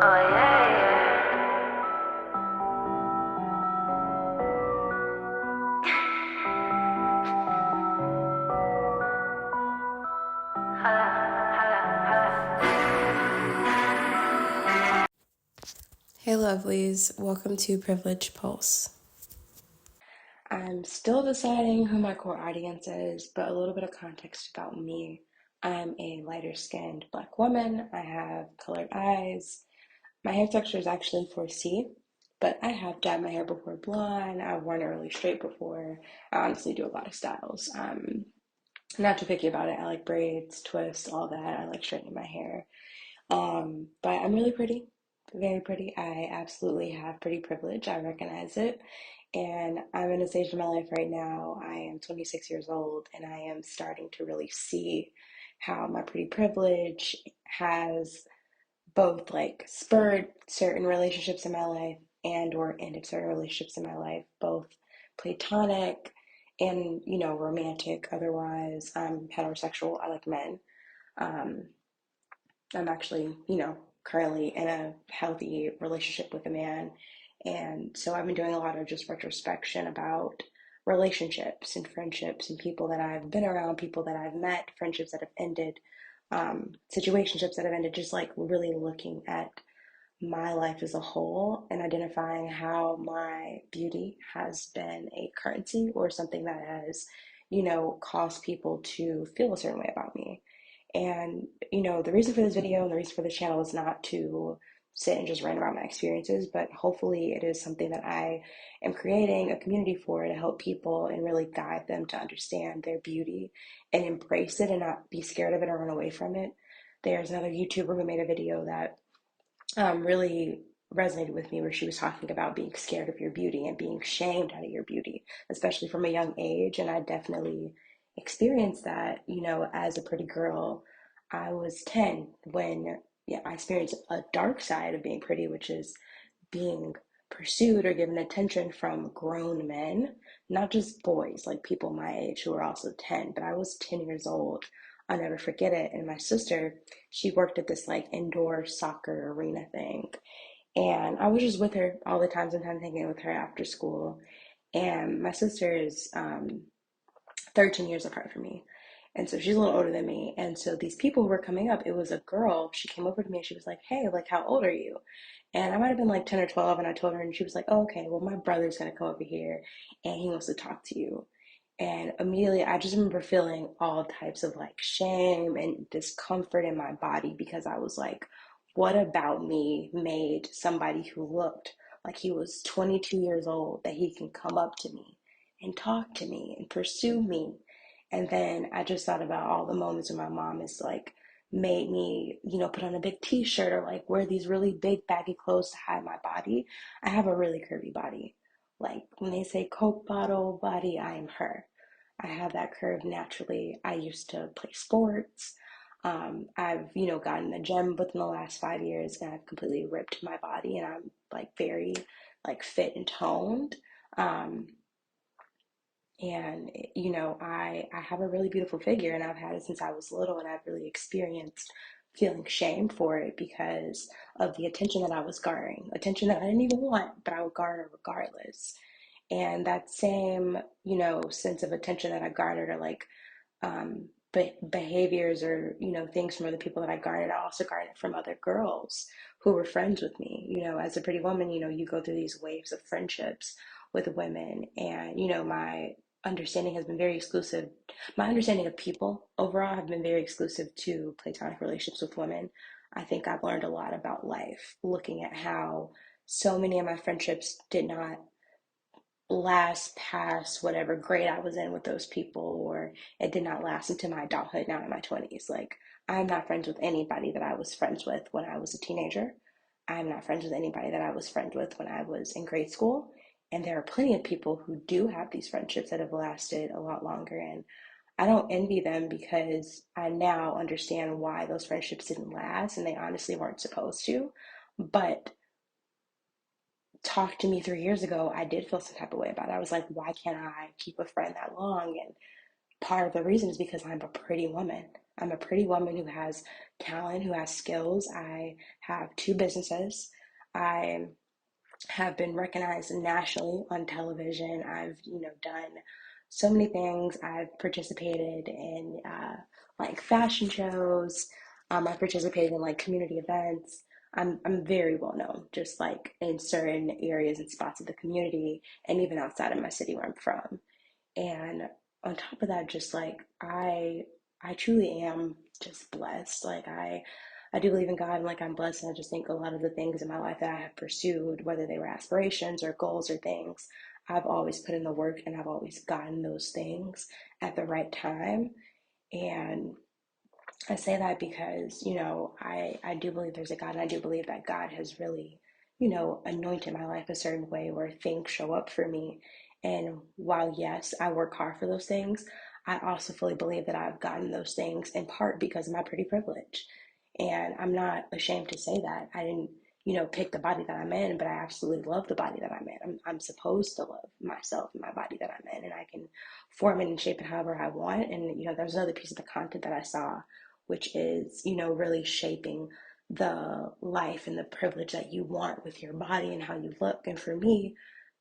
Hey lovelies, welcome to Privilege Pulse. I'm still deciding who my core audience is, but a little bit of context about me. I'm a lighter skinned black woman. I have colored eyes. My hair texture is actually 4C, but I have dyed my hair before blonde. I've worn it really straight before. I honestly do a lot of styles. Not too picky about it. I like braids, twists, all that. I like straightening my hair. But I'm really pretty, very pretty. I absolutely have pretty privilege. I recognize it. And I'm in a stage of my life right now. I am 26 years old, and I am starting to really see how my pretty privilege has both like spurred certain relationships in my life and or ended certain relationships in my life, both platonic and, romantic. Otherwise, I'm heterosexual. I like men. Um, I'm actually, currently in a healthy relationship with a man. And so I've been doing a lot of just retrospection about relationships and friendships and people that I've been around, people that I've met, friendships that have ended, situationships that have ended, just like really looking at my life as a whole and identifying how my beauty has been a currency or something that has, caused people to feel a certain way about me. And, the reason for this video and the reason for this channel is not to sit and just rant about my experiences, but hopefully it is something that I am creating a community for to help people and really guide them to understand their beauty and embrace it and not be scared of it or run away from it. There's another YouTuber who made a video that really resonated with me where she was talking about being scared of your beauty and being shamed out of your beauty, especially from a young age. And I definitely experienced that, as a pretty girl. I was 10 when I experienced a dark side of being pretty, which is being pursued or given attention from grown men, not just boys, like people my age who are also 10, but I was 10 years old. I'll never forget it. And my sister, she worked at this like indoor soccer arena thing. And I was just with her all the time, sometimes hanging out with her after school. And my sister is 13 years apart from me. And so she's a little older than me. And so these people who were coming up, it was a girl. She came over to me and she was like, "Hey, like, how old are you?" And I might have been like 10 or 12. And I told her, and she was like, "Oh, okay, well, my brother's going to come over here and he wants to talk to you." And immediately, I just remember feeling all types of like shame and discomfort in my body because I was like, what about me made somebody who looked like he was 22 years old that he can come up to me and talk to me and pursue me? And then I just thought about all the moments when my mom is like, made me, put on a big t-shirt or like wear these really big baggy clothes to hide my body. I have a really curvy body. Like when they say Coke bottle body, I am her. I have that curve naturally. I used to play sports. I've, gotten in the gym within the last 5 years and I've completely ripped my body and I'm like very like fit and toned. Um, and I have a really beautiful figure and I've had it since I was little and I've really experienced feeling shame for it because of the attention that I was garnering, attention that I didn't even want, but I would garner regardless. And that same, sense of attention that I garnered or like behaviors or, things from other people that I garnered, I also garnered from other girls who were friends with me. As a pretty woman, you go through these waves of friendships with women. And, my understanding has been very exclusive. My understanding of people overall have been very exclusive to platonic relationships with women. I think I've learned a lot about life looking at how so many of my friendships did not last past whatever grade I was in with those people, or it did not last into my adulthood now in my 20s. Like, I'm not friends with anybody that I was friends with when I was a teenager. I'm not friends with anybody that I was friends with when I was in grade school. And there are plenty of people who do have these friendships that have lasted a lot longer. And I don't envy them because I now understand why those friendships didn't last and they honestly weren't supposed to. But talked to me 3 years ago, I did feel some type of way about it. I was like, why can't I keep a friend that long? And part of the reason is because I'm a pretty woman. I'm a pretty woman who has talent, who has skills. I have two businesses. I have been recognized nationally on television. I've, done so many things. I've participated in like fashion shows. I've participated in like community events. I'm very well known, just like in certain areas and spots of the community, and even outside of my city where I'm from. And on top of that, just like I truly am just blessed. Like I do believe in God, and like I'm blessed, and I just think a lot of the things in my life that I have pursued, whether they were aspirations or goals or things, I've always put in the work and I've always gotten those things at the right time. And I say that because, I do believe there's a God, and I do believe that God has really, anointed my life a certain way where things show up for me. And while, yes, I work hard for those things, I also fully believe that I've gotten those things in part because of my pretty privilege. And I'm not ashamed to say that. I didn't, pick the body that I'm in, but I absolutely love the body that I'm in. I'm supposed to love myself and my body that I'm in, and I can form it and shape it however I want. And, there's another piece of the content that I saw, which is, really shaping the life and the privilege that you want with your body and how you look. And for me,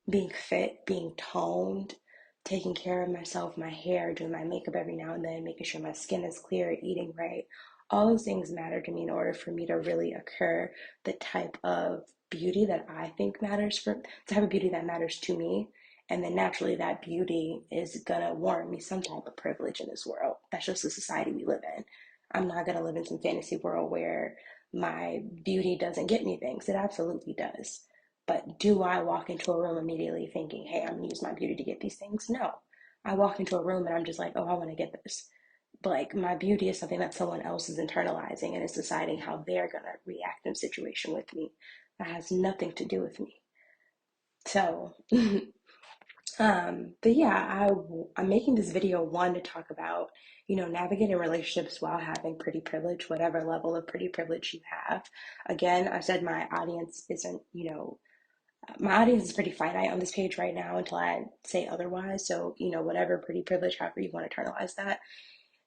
being fit, being toned, taking care of myself, my hair, doing my makeup every now and then, making sure my skin is clear, eating right. All those things matter to me in order for me to really occur the type of beauty that I think matters for the type of beauty that matters to me. And then naturally that beauty is gonna warrant me some type of privilege in this world. That's just the society we live in. I'm not gonna live in some fantasy world where my beauty doesn't get me things. It absolutely does. But do I walk into a room immediately thinking, hey, I'm gonna use my beauty to get these things? No. I walk into a room and I'm just like, oh, I wanna get this. But like my beauty is something that someone else is internalizing and is deciding how they're gonna react in a situation with me. That has nothing to do with me. So, but yeah, I'm making this video one to talk about, navigating relationships while having pretty privilege, whatever level of pretty privilege you have. Again, I said my audience isn't, my audience is pretty finite on this page right now until I say otherwise. So, whatever pretty privilege, however you want to internalize that,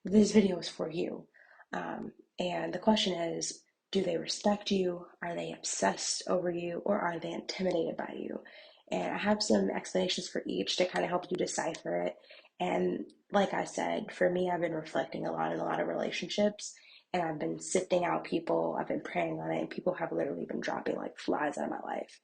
this video is for you. And the question is, do they respect you? Are they obsessed over you? Or are they intimidated by you? And I have some explanations for each to kind of help you decipher it. And like I said, for me, I've been reflecting a lot in a lot of relationships, and I've been sifting out people, I've been praying on it, and people have literally been dropping like flies out of my life.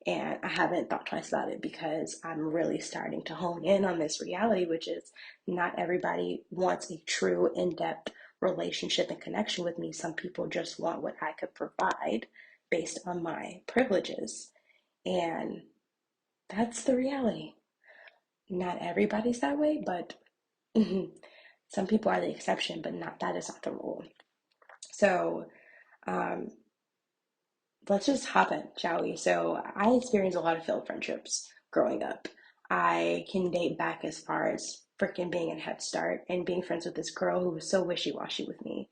And I haven't thought twice about it because I'm really starting to hone in on this reality, which is not everybody wants a true, in depth relationship and connection with me. Some people just want what I could provide based on my privileges. And that's the reality. Not everybody's that way, but some people are the exception, but not that is not the rule. So, um, let's just hop in, shall we? So I experienced a lot of failed friendships growing up. I can date back as far as freaking being in Head Start and being friends with this girl who was so wishy-washy with me.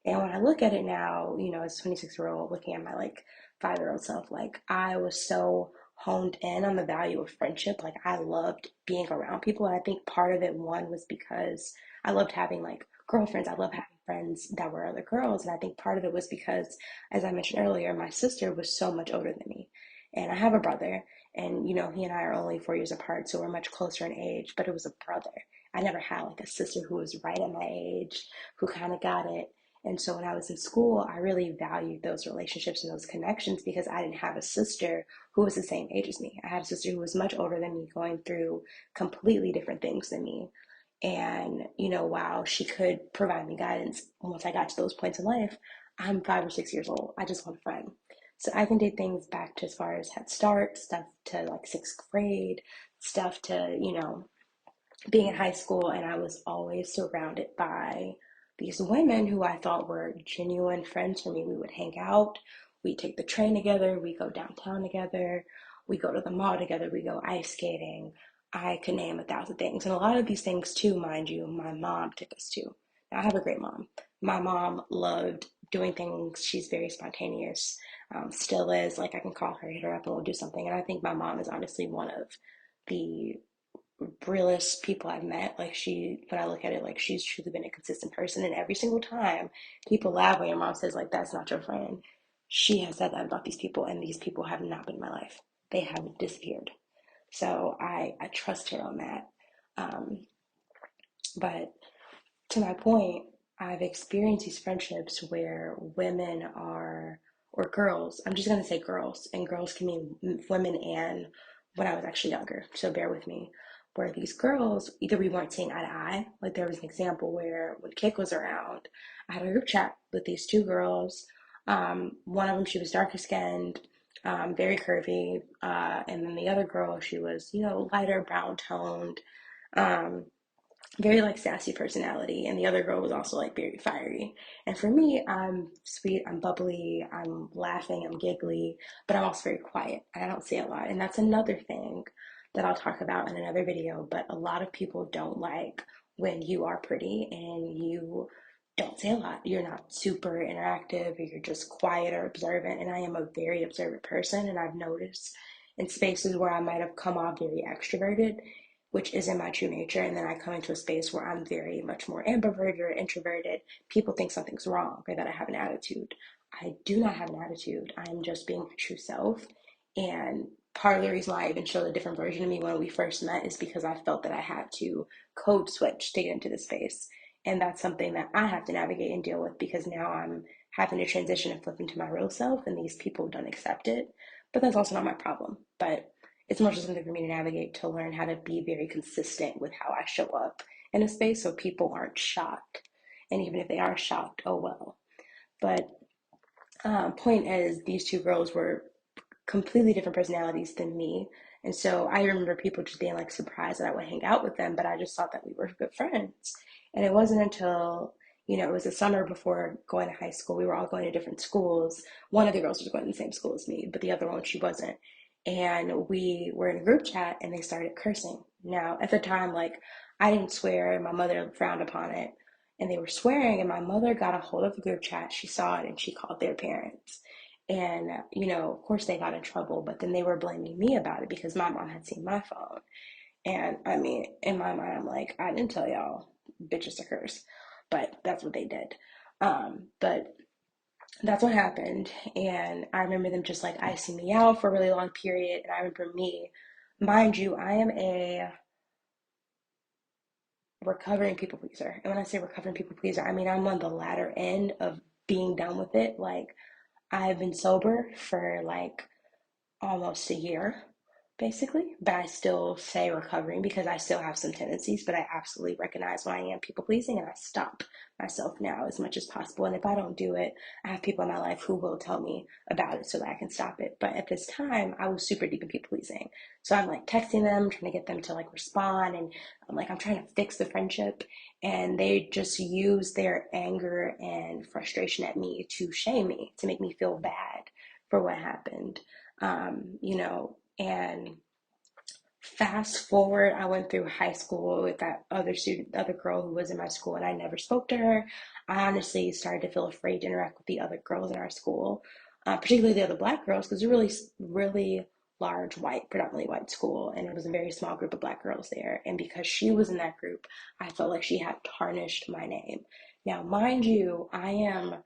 And when I look at it now, as a 26-year-old looking at my like 5-year-old self, like I was so honed in on the value of friendship. Like I loved being around people. And I think part of it, one, was because I loved having like girlfriends. I love having friends that were other girls. And I think part of it was because, as I mentioned earlier, my sister was so much older than me. And I have a brother, and he and I are only 4 years apart, so we're much closer in age, but it was a brother. I never had like a sister who was right at my age, who kind of got it. And so when I was in school, I really valued those relationships and those connections because I didn't have a sister who was the same age as me. I had a sister who was much older than me, going through completely different things than me. And, while she could provide me guidance once I got to those points in life, I'm 5 or 6 years old. I just want a friend. So I can date things back to as far as Head Start, stuff to like sixth grade, stuff to, being in high school, and I was always surrounded by these women who I thought were genuine friends for me. We would hang out, we take the train together, we go downtown together, we go to the mall together, we go ice skating. I could name 1,000 things. And a lot of these things, too, mind you, my mom took us to. Now, I have a great mom. My mom loved doing things. She's very spontaneous, still is. Like, I can call her, hit her up, and we'll do something. And I think my mom is honestly one of the realest people I've met. Like when I look at it, like she's truly been a consistent person. And every single time people laugh when your mom says like, that's not your friend, she has said that about these people, and these people have not been in my life. They have disappeared. So I trust her on that. Um, but to my point, I've experienced these friendships where women are, or girls, I'm just going to say girls, and girls can mean women and when I was actually younger, so bear with me, where these girls, either we weren't seeing eye to eye, like there was an example where when Kick was around, I had a group chat with these two girls. One of them, she was darker skinned, very curvy, and then the other girl, she was, lighter brown toned. Um, Very like sassy personality, and the other girl was also like very fiery. And for me, I'm sweet, I'm bubbly, I'm laughing, I'm giggly, but I'm also very quiet and I don't say a lot. And that's another thing that I'll talk about in another video. But a lot of people don't like when you are pretty and you don't say a lot. You're not super interactive, or you're just quiet or observant. And I am a very observant person, and I've noticed in spaces where I might have come off very extroverted, which isn't my true nature, and then I come into a space where I'm very much more ambiverted or introverted, people think something's wrong or that I have an attitude. I do not have an attitude. I am just being my true self. And part of the reason why I even showed a different version of me when we first met is because I felt that I had to code switch to get into this space. And that's something that I have to navigate and deal with, because now I'm having to transition and flip into my real self, and these people don't accept it. But that's also not my problem. But it's more just something for me to navigate, to learn how to be very consistent with how I show up in a space so people aren't shocked. And even if they are shocked, oh well. But point is, these two girls were completely different personalities than me. And so I remember people just being like surprised that I would hang out with them, but I just thought that we were good friends. And it wasn't until, it was the summer before going to high school. We were all going to different schools. One of the girls was going to the same school as me, but the other one, she wasn't. And we were in a group chat and they started cursing. Now, at the time, like, I didn't swear and my mother frowned upon it. And they were swearing, and my mother got a hold of the group chat. She saw it and she called their parents. And, of course they got in trouble, but then they were blaming me about it because my mom had seen my phone. And I mean, in my mind, I'm like, I didn't tell y'all bitches to curse, but that's what they did. But that's what happened. And I remember them just like icing me out for a really long period. And I remember me, mind you, I am a recovering people pleaser. And when I say recovering people pleaser, I mean, I'm on the latter end of being done with it. Like, I've been sober for like almost a year, basically. But I still say recovering because I still have some tendencies, but I absolutely recognize when I am people pleasing, and I stop myself now as much as possible. And if I don't do it, I have people in my life who will tell me about it so that I can stop it. But at this time, I was super deep in people pleasing. So I'm like texting them, trying to get them to like respond. And I'm trying to fix the friendship. And they just use their anger and frustration at me to shame me, to make me feel bad for what happened. And fast forward, I went through high school with that other girl who was in my school, and I never spoke to her. I honestly started to feel afraid to interact with the other girls in our school, particularly the other black girls, because it was really, really large, white, predominantly white school, and it was a very small group of black girls there. And because she was in that group, I felt like she had tarnished my name. Now, mind you, I am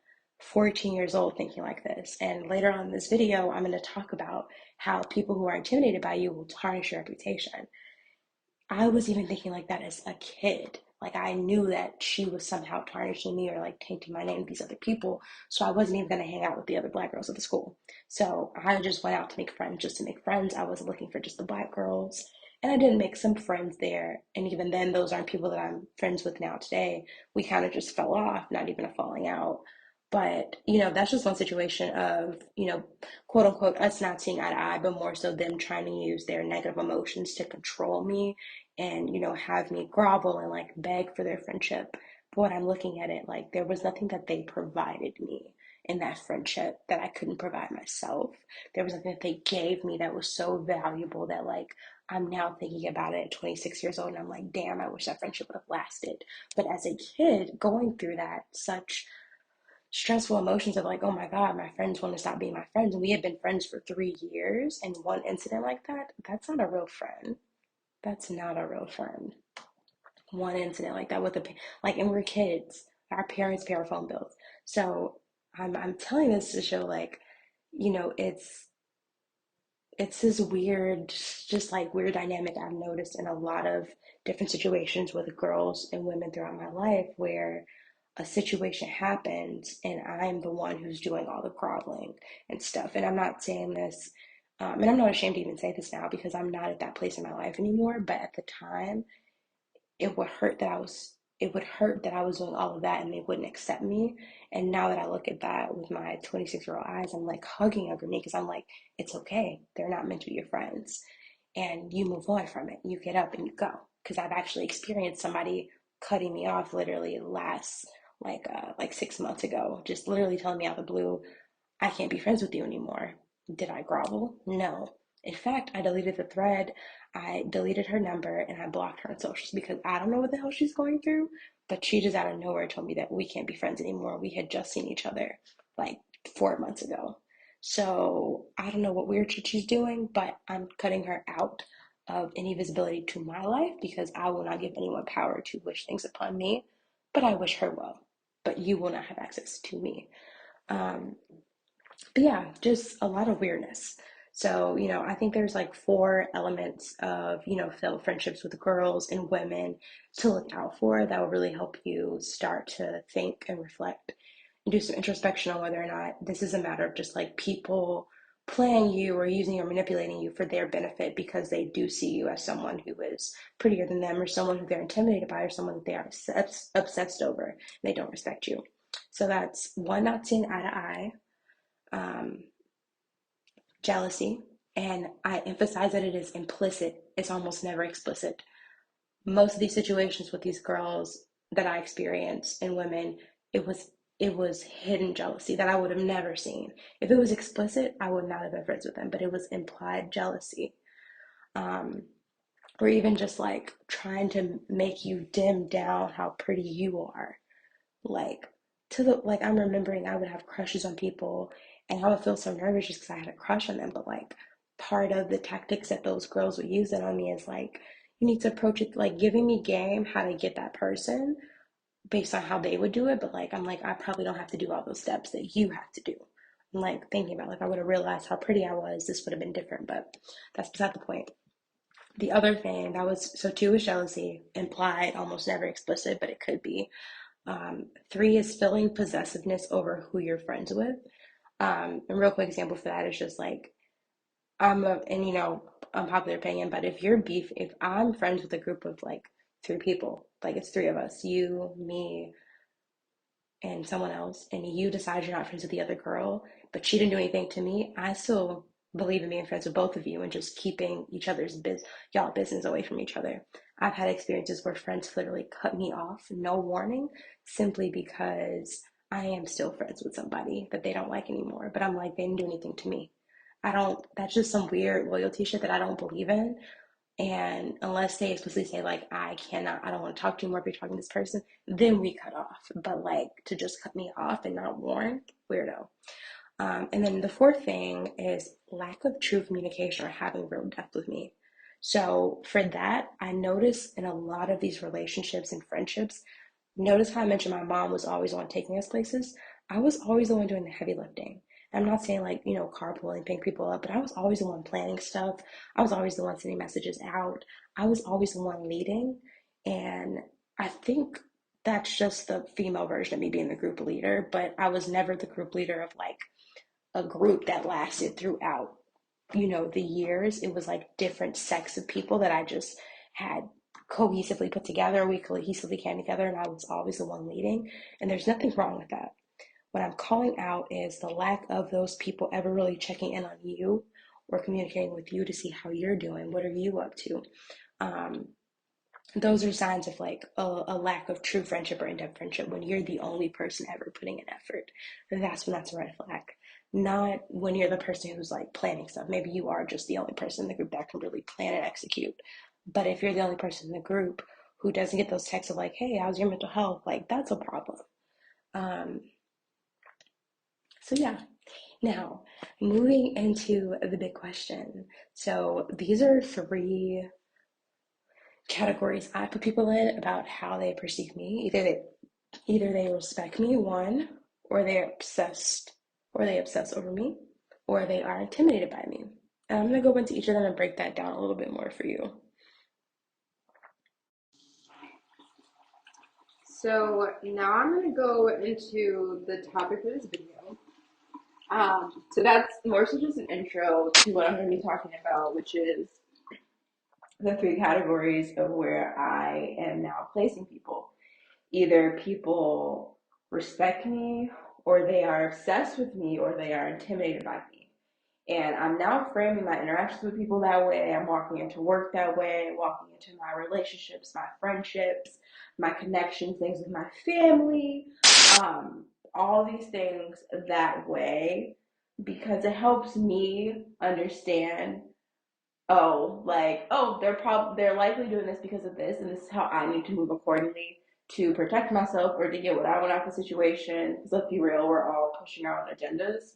14 years old thinking like this. And later on in this video, I'm going to talk about how people who are intimidated by you will tarnish your reputation. I was even thinking like that as a kid. Like, I knew that she was somehow tarnishing me or like tainting my name with these other people. So I wasn't even going to hang out with the other black girls at the school. So I just went out to make friends just to make friends. I wasn't looking for just the black girls. And I did make some friends there. And even then, those aren't people that I'm friends with now today. We kind of just fell off, not even a falling out. But, that's just one situation of, quote unquote, us not seeing eye to eye, but more so them trying to use their negative emotions to control me and, have me grovel and like beg for their friendship. But when I'm looking at it, like, there was nothing that they provided me in that friendship that I couldn't provide myself. There was nothing that they gave me that was so valuable that, like, I'm now thinking about it at 26 years old and I'm like, damn, I wish that friendship would have lasted. But as a kid going through that, such stressful emotions of like, oh my God, my friends want to stop being my friends. And we had been friends for 3 years. And one incident like that, that's not a real friend. That's not a real friend. One incident like that with a like, and we're kids. Our parents pay our phone bills. So I'm telling this to show like, you know, it's this weird, just like weird dynamic I've noticed in a lot of different situations with girls and women throughout my life where a situation happens and I'm the one who's doing all the groveling and stuff. And I'm not saying this, and I'm not ashamed to even say this now because I'm not at that place in my life anymore. But at the time, it would hurt that I was it would hurt that I was doing all of that and they wouldn't accept me. And now that I look at that with my 26-year-old eyes, I'm like hugging underneath because I'm like, it's okay. They're not meant to be your friends. And you move on from it. You get up and you go. Because I've actually experienced somebody cutting me off literally last like 6 months ago, just literally telling me out of the blue, I can't be friends with you anymore. Did I grovel? No. In fact, I deleted the thread, I deleted her number, and I blocked her on socials because I don't know what the hell she's going through. But she just out of nowhere told me that we can't be friends anymore. We had just seen each other like 4 months ago. So I don't know what weird shit she's doing, but I'm cutting her out of any visibility to my life because I will not give anyone power to wish things upon me. But I wish her well. But you will not have access to me. Um, but yeah, just a lot of weirdness. So, I think there's like four elements of, failed friendships with girls and women to look out for that will really help you start to think and reflect and do some introspection on whether or not this is a matter of just like people playing you or using or manipulating you for their benefit because they do see you as someone who is prettier than them or someone who they're intimidated by or someone that they are obsessed over and they don't respect you. So that's one, not seeing eye to eye, um, jealousy, and I emphasize that it is implicit. It's almost never explicit. Most of these situations with these girls that I experienced and women, it was it was hidden jealousy that I would have never seen. If it was explicit, I would not have been friends with them, but it was implied jealousy. Um, or even just like trying to make you dim down how pretty you are, like to the like I'm remembering I would have crushes on people and I would feel so nervous just because I had a crush on them. But like part of the tactics that those girls would use it on me is like you need to approach it like giving me game how to get that person based on how they would do it. But like I'm like I probably don't have to do all those steps that you have to do. I'm like thinking about like I would have realized how pretty I was, this would have been different, but that's beside the point. The other thing that was so two is jealousy, implied, almost never explicit, but it could be. Three is feeling possessiveness over who you're friends with. A real quick example for that is just like and unpopular opinion, but if I'm friends with a group of like three people, like it's three of us, you, me, and someone else, and you decide you're not friends with the other girl, but she didn't do anything to me, I still believe in being friends with both of you and just keeping y'all business away from each other. I've had experiences where friends literally cut me off, no warning, simply because I am still friends with somebody that they don't like anymore. But I'm like, they didn't do anything to me. I don't, that's just some weird loyalty shit that I don't believe in. And unless they explicitly say, like, I don't want to talk to you more if you're talking to this person, then we cut off. But like to just cut me off and not warn, weirdo. And then the fourth thing is lack of true communication or having real depth with me. So for that, I notice in a lot of these relationships and friendships, notice how I mentioned my mom was always the one taking us places. I was always the one doing the heavy lifting. I'm not saying like, carpooling, picking people up, but I was always the one planning stuff. I was always the one sending messages out. I was always the one leading. And I think that's just the female version of me being the group leader, but I was never the group leader of like a group that lasted throughout, the years. It was like different sects of people that I just had cohesively put together. We cohesively came together, and I was always the one leading. And there's nothing wrong with that. What I'm calling out is the lack of those people ever really checking in on you or communicating with you to see how you're doing. What are you up to? Um, those are signs of like a lack of true friendship or in-depth friendship when you're the only person ever putting in effort. That's when that's a red flag. Not when you're the person who's like planning stuff. Maybe you are just the only person in the group that can really plan and execute. But if you're the only person in the group who doesn't get those texts of like, hey, how's your mental health? Like that's a problem. Um, so yeah. Now, moving into the big question. So these are three categories I put people in about how they perceive me. Either they respect me, one, or they obsess over me, or they are intimidated by me. And I'm gonna go into each of them and break that down a little bit more for you. So now I'm going to go into the topic of this video. So that's more so just an intro to what I'm going to be talking about, which is the three categories of where I am now placing people. Either people respect me, or they are obsessed with me, or they are intimidated by me. And I'm now framing my interactions with people that way. I'm walking into work that way, walking into my relationships, my friendships, my connections, things with my family, all these things that way, because it helps me understand, they're likely doing this because of this, and this is how I need to move accordingly to protect myself or to get what I want out of the situation. Because let's be real, we're all pushing our own agendas.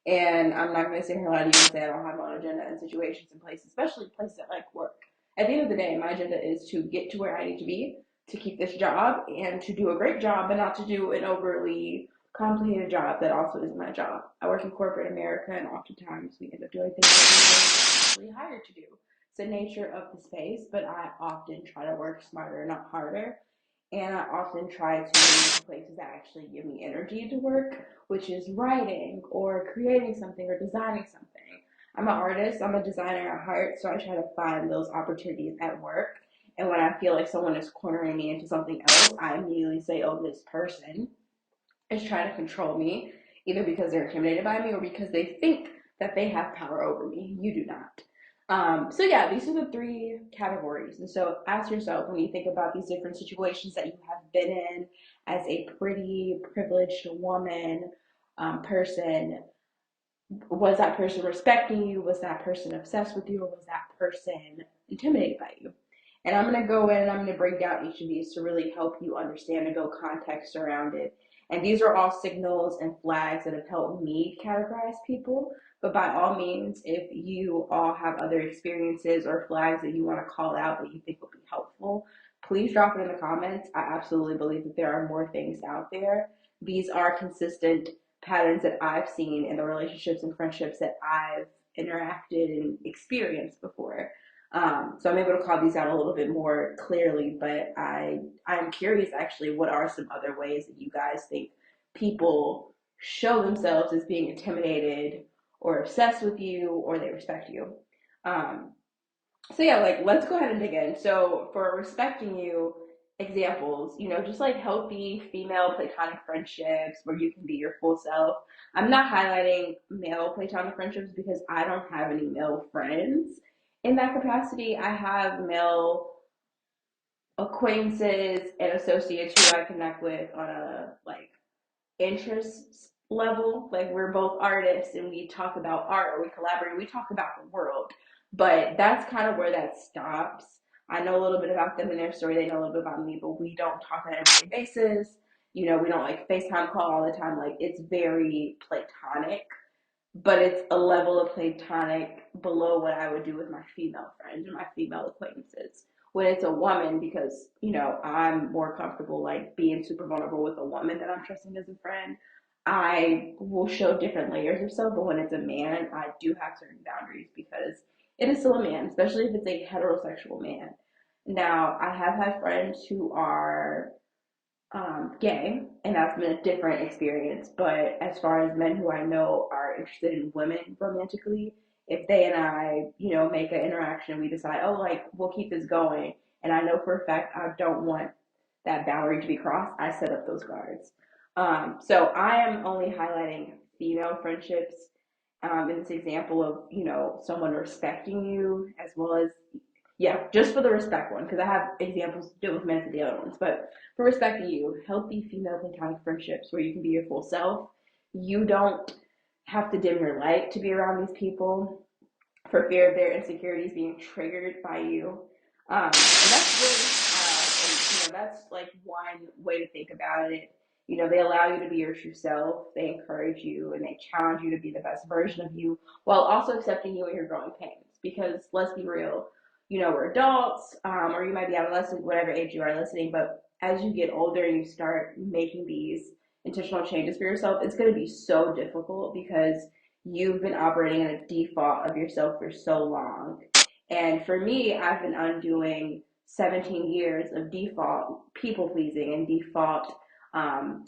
And I'm not going to sit here and lie to you and say I don't have my own agenda in situations and places, especially places that like work. At the end of the day, my agenda is to get to where I need to be, to keep this job, and to do a great job, but not to do an overly complicated job that also isn't my job. I work in corporate America, and oftentimes we end up doing things that we weren't actually hired to do. It's the nature of the space, but I often try to work smarter, not harder. And I often try to move to places that actually give me energy to work, which is writing or creating something or designing something. I'm an artist, I'm a designer at heart, so I try to find those opportunities at work. And when I feel like someone is cornering me into something else, I immediately say, oh, this person is trying to control me, either because they're intimidated by me or because they think that they have power over me. You do not. So yeah, these are the three categories. And so ask yourself, when you think about these different situations that you have been in as a pretty privileged woman, person, was that person respecting you? Was that person obsessed with you? Or was that person intimidated by you? And I'm going to go in and I'm going to break down each of these to really help you understand and build context around it. And these are all signals and flags that have helped me categorize people. But by all means, if you all have other experiences or flags that you want to call out that you think will be helpful, please drop it in the comments. I absolutely believe that there are more things out there. These are consistent patterns that I've seen in the relationships and friendships that I've interacted and experienced before. So I'm able to call these out a little bit more clearly, but I'm curious actually, what are some other ways that you guys think people show themselves as being intimidated or obsessed with you or they respect you? Um, so yeah, like let's go ahead and dig in. So for respecting you, examples, just like healthy female platonic friendships where you can be your full self. I'm not highlighting male platonic friendships because I don't have any male friends in that capacity. I have male acquaintances and associates who I connect with on a like interests level. Like we're both artists and we talk about art or we collaborate, we talk about the world. But that's kind of where that stops. I know a little bit about them and their story, they know a little bit about me, but we don't talk on an everyday basis. We don't like FaceTime call all the time. Like it's very platonic, but it's a level of platonic below what I would do with my female friends or my female acquaintances. When it's a woman, because I'm more comfortable like being super vulnerable with a woman that I'm trusting as a friend, I will show different layers of self. But when it's a man, I do have certain boundaries because it is still a man, especially if it's a heterosexual man. Now, I have had friends who are gay, and that's been a different experience. But as far as men who I know are interested in women romantically, if they and I, make an interaction, we decide, oh, like we'll keep this going, and I know for a fact I don't want that boundary to be crossed, I set up those guards. So I am only highlighting female friendships in this example of someone respecting you as well as yeah, just for the respect one, because I have examples to deal with men for the other ones. But for respecting you, healthy female platonic friendships where you can be your full self. You don't have to dim your light to be around these people for fear of their insecurities being triggered by you. And that's that's like one way to think about it. They allow you to be your true self. They encourage you and they challenge you to be the best version of you while also accepting you and your growing pains. Because let's be real, we're adults, or you might be adolescent, whatever age you are listening. But as you get older and you start making these intentional changes for yourself, it's going to be so difficult because you've been operating in a default of yourself for so long. And for me, I've been undoing 17 years of default people pleasing and default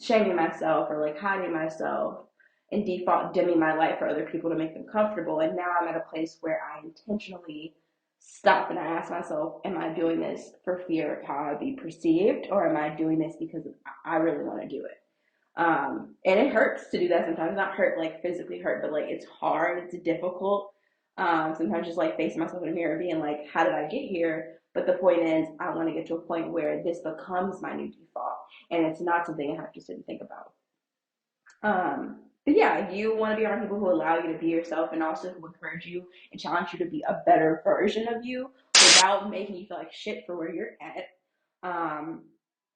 shaming myself or like hiding myself and default dimming my light for other people to make them comfortable. And now I'm at a place where I intentionally stop and I ask myself, am I doing this for fear of how I'll be perceived, or am I doing this because I really want to do it? And it hurts to do that sometimes. Not hurt like physically hurt, but like it's hard, it's difficult. Sometimes just like facing myself in the mirror, being like, how did I get here? But the point is, I want to get to a point where this becomes my new default, and it's not something I have to sit and think about. But yeah, you want to be around people who allow you to be yourself and also who encourage you and challenge you to be a better version of you without making you feel like shit for where you're at. Um,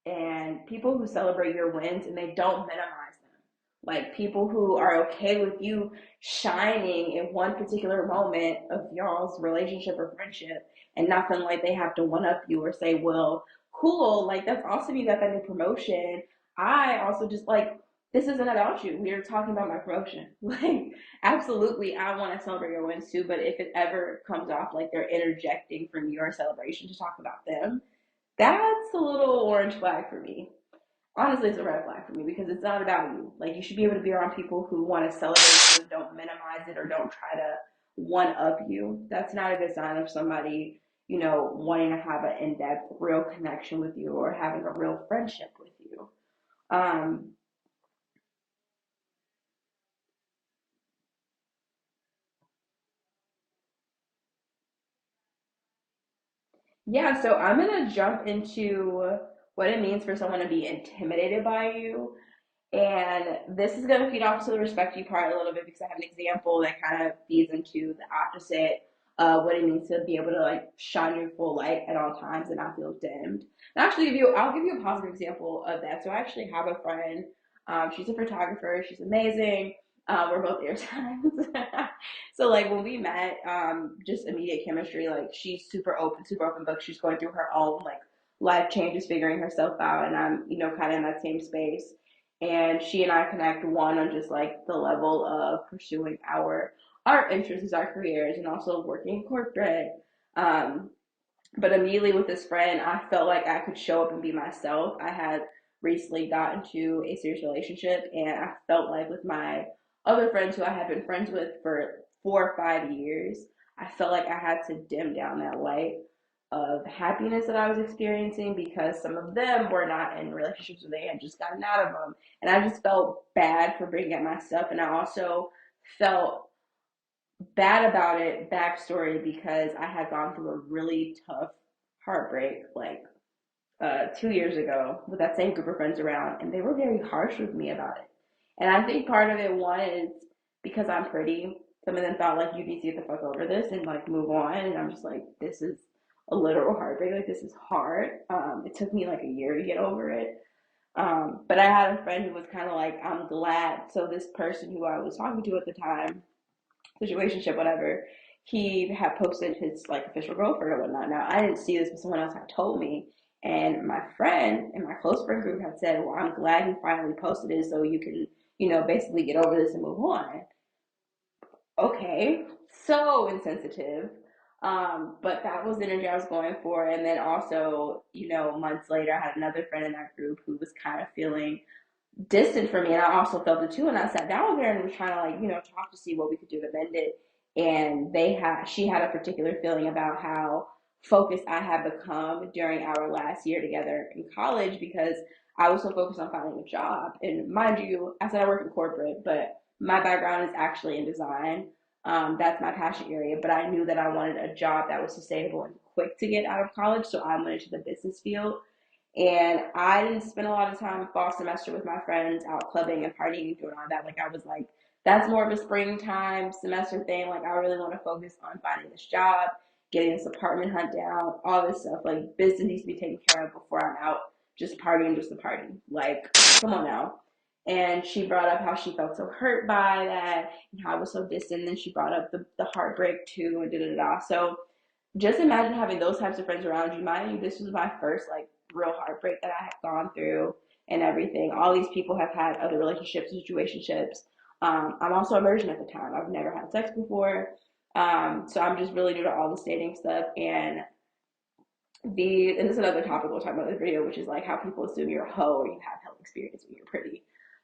and people who celebrate your wins and they don't minimize them. Like people who are okay with you shining in one particular moment of y'all's relationship or friendship and not feeling like they have to one up you or say, well, cool, like that's awesome you got that new promotion. I also just like this isn't about you. We are talking about my promotion. Like, absolutely, I want to celebrate your wins too. But if it ever comes off like they're interjecting from your celebration to talk about them, that's a little orange flag for me. Honestly, it's a red flag for me because it's not about you. Like, you should be able to be around people who want to celebrate you, don't minimize it, or don't try to one up you. That's not a good sign of somebody, wanting to have an in depth, real connection with you or having a real friendship with you. Um, Yeah, so I'm gonna jump into what it means for someone to be intimidated by you. And this is going to feed off to the respect you part a little bit because I have an example that kind of feeds into the opposite of what it means to be able to like shine your full light at all times and not feel dimmed. And I'll give you a positive example of that. So I actually have a friend. She's a photographer. She's amazing. We're both air signs. So like when we met, just immediate chemistry. Like she's super open book. She's going through her own like life changes, figuring herself out, and I'm kind of in that same space, and she and I connect one on just like the level of pursuing our interests, our careers, and also working corporate. Um, but immediately with this friend, I felt like I could show up and be myself. I had recently got into a serious relationship, and I felt like with my other friends who I had been friends with for 4 or 5 years, I felt like I had to dim down that light of happiness that I was experiencing because some of them were not in relationships or they had just gotten out of them. And I just felt bad for bringing up my stuff. And I also felt bad about it, backstory, because I had gone through a really tough heartbreak like 2 years ago with that same group of friends around, and they were very harsh with me about it. And I think part of it was because I'm pretty. Some of them thought like you need to get the fuck over this and like move on, and I'm just like, this is a literal heartbreak. Like this is hard. It took me like a year to get over it. But I had a friend who was kind of like, I'm glad. So this person who I was talking to at the time, situationship, whatever, he had posted his like official girlfriend or whatnot. Now I didn't see this, but someone else had told me. And my friend and my close friend group had said, well, I'm glad he finally posted it so you can, basically get over this and move on. Okay, so insensitive. But that was the energy I was going for. And then also, months later, I had another friend in that group who was kind of feeling distant from me, and I also felt it too. And I sat down with her and was trying to like talk to see what we could do to mend it. And she had a particular feeling about how focused I had become during our last year together in college because I was so focused on finding a job. And mind you, I said I work in corporate, but my background is actually in design. That's my passion area, but I knew that I wanted a job that was sustainable and quick to get out of college, so I went into the business field. And I didn't spend a lot of time fall semester with my friends out clubbing and partying and doing all that. Like I was like, that's more of a springtime semester thing. Like I really want to focus on finding this job, getting this apartment hunt down, all this stuff. Like business needs to be taken care of before I'm out just partying just to party. Like, come on now. And she brought up how she felt so hurt by that and how I was so distant. And then she brought up the heartbreak too and da da da. So just imagine having those types of friends around you. Mind you, this was my first like real heartbreak that I had gone through and everything. All these people have had other relationships, situationships. I'm also a virgin at the time. I've never had sex before. So I'm just really new to all the dating stuff. And this is another topic we'll talk about in the video, which is like how people assume you're a hoe or you have hell experience when you're pretty.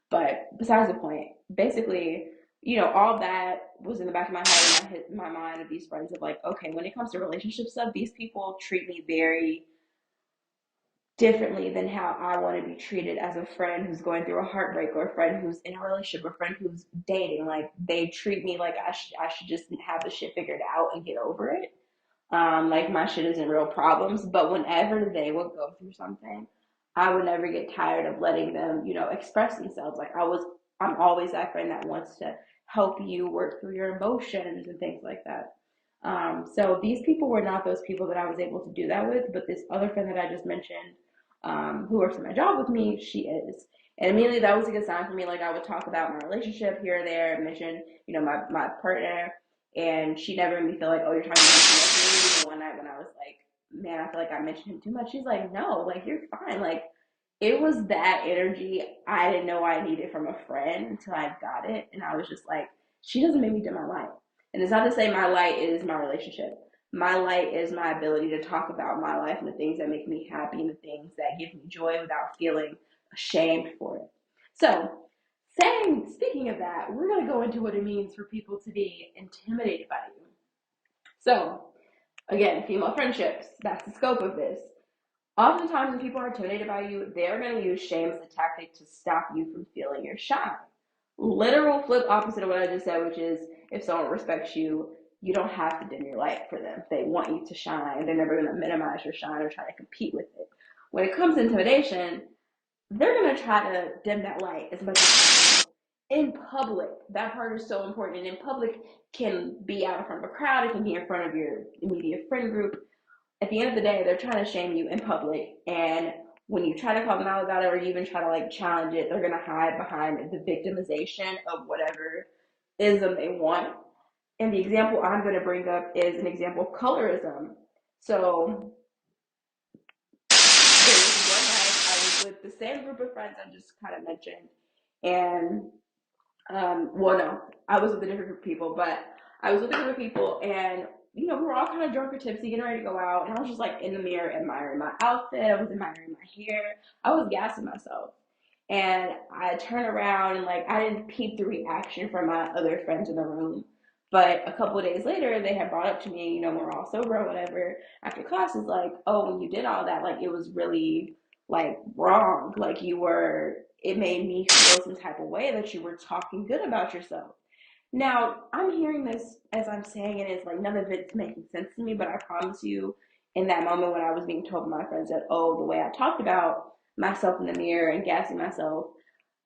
But besides the point, basically, all that was in the back of my head and my mind of these friends of like, okay, when it comes to relationship stuff, these people treat me very differently than how I want to be treated as a friend who's going through a heartbreak or a friend who's in a relationship or a friend who's dating. Like they treat me like I should just have the shit figured out and get over it. Like my shit isn't real problems, but whenever they would go through something, I would never get tired of letting them, express themselves. I'm always that friend that wants to help you work through your emotions and things like that. So these people were not those people that I was able to do that with, but this other friend that I just mentioned, who works at my job with me, she is. And immediately that was a good sign for me. Like I would talk about my relationship here or there, mention, my partner, and she never made me feel like, oh, you're talking about too much. Even one night when I was like, man, I feel like I mentioned him too much. She's like, no, like you're fine. Like it was that energy I didn't know I needed from a friend until I got it, and I was just like, she doesn't make me dim my light. And it's not to say my light is my relationship. My light is my ability to talk about my life and the things that make me happy and the things that give me joy without feeling ashamed for it. So, speaking of that, we're going to go into what it means for people to be intimidated by you. So, again, female friendships, that's the scope of this. Oftentimes, when people are intimidated by you, they're going to use shame as a tactic to stop you from feeling your shine. Literal flip opposite of what I just said, which is if someone respects you, you don't have to dim your light for them. They want you to shine. They're never going to minimize your shine or try to compete with it. When it comes to intimidation, they're going to try to dim that light as much as possible. In public, that part is so important. And in public can be out in front of a crowd, it can be in front of your immediate friend group. At the end of the day, they're trying to shame you in public. And when you try to call them out about it or you even try to like challenge it, they're going to hide behind the victimization of whatever ism they want. And the example I'm going to bring up is an example of colorism. So there was one night I was with the same group of friends I just kind of mentioned, and well, no, I was with a different group of people, but I was with a group of people, and we were all kind of drunk or tipsy, getting ready to go out, and I was just like in the mirror admiring my outfit. I was admiring my hair. I was gassing myself, and I turned around and like I didn't peep the reaction from my other friends in the room. But a couple of days later, they had brought up to me, we're all sober or whatever. After class, is like, oh, when you did all that, like it was really like wrong. Like it made me feel some type of way that you were talking good about yourself. Now, I'm hearing this as I'm saying it, it's like none of it's making sense to me, but I promise you, in that moment when I was being told by my friends that, oh, the way I talked about myself in the mirror and gassing myself,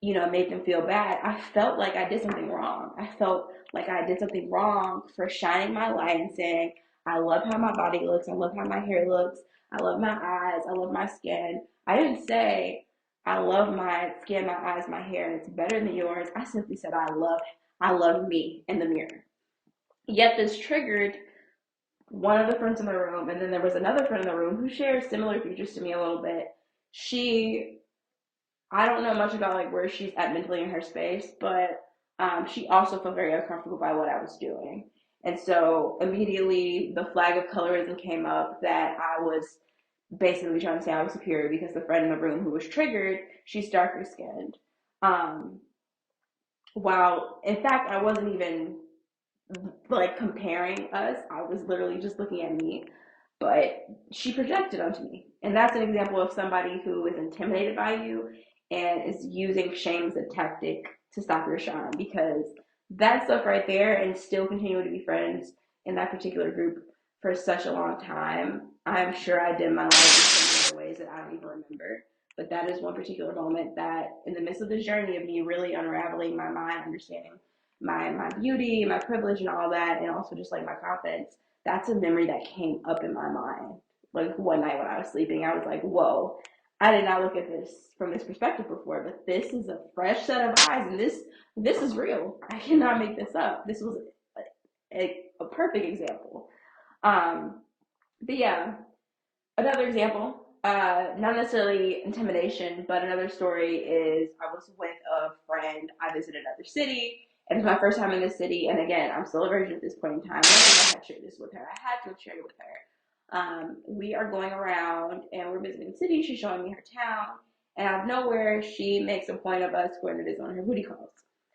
made them feel bad, I felt like I did something wrong. I felt like I did something wrong for shining my light and saying, I love how my body looks, I love how my hair looks, I love my eyes, I love my skin. I didn't say, I love my skin, my eyes, my hair, and it's better than yours. I simply said, I love me in the mirror. Yet this triggered one of the friends in the room, and then there was another friend in the room who shares similar features to me a little bit. I don't know much about like where she's at mentally in her space, but she also felt very uncomfortable by what I was doing. And so immediately the flag of colorism came up that I was basically trying to say I was superior because the friend in the room who was triggered, she's darker skinned. Um, while in fact I wasn't even like comparing us. I was literally just looking at me, but she projected onto me. And that's an example of somebody who is intimidated by you and is using shame as a tactic to stop your shine, because that stuff right there, and still continuing to be friends in that particular group for such a long time, I'm sure I did my life in so many ways that I don't even remember. But that is one particular moment that, in the midst of this journey of me really unraveling my mind, understanding my beauty, my privilege, and all that, and also just like my confidence, that's a memory that came up in my mind. Like one night when I was sleeping, I was like, whoa, I did not look at this from this perspective before, but this is a fresh set of eyes, and this is real. I cannot make this up. This was a perfect example. Um, But yeah, another example, not necessarily intimidation, but another story is I was with a friend. I visited another city. It was my first time in this city. And again, I'm still a virgin at this point in time. I think I had shared this with her. I had to have shared it with her. We are going around and we're visiting the city. She's showing me her town. And out of nowhere, she makes a point of us going to visit on her booty calls.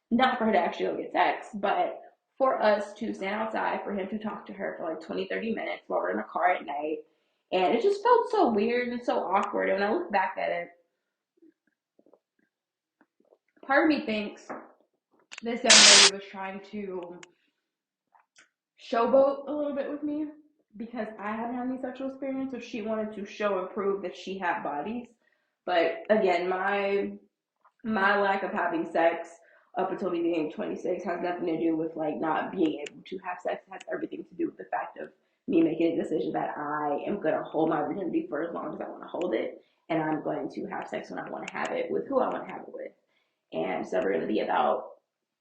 Not for her to actually go get sex, but for us to stand outside, for him to talk to her for like 20, 30 minutes while we're in a car at night, and it just felt so weird and so awkward. And when I look back at it, part of me thinks this young lady was trying to showboat a little bit with me because I hadn't had any sexual experience, so she wanted to show and prove that she had bodies. But again, my lack of having sex up until me being 26 has nothing to do with like not being able to have sex. It has everything to do with the fact of me making a decision that I am going to hold my virginity for as long as I want to hold it, and I'm going to have sex when I want to have it with who I want to have it with. And it's never going to be about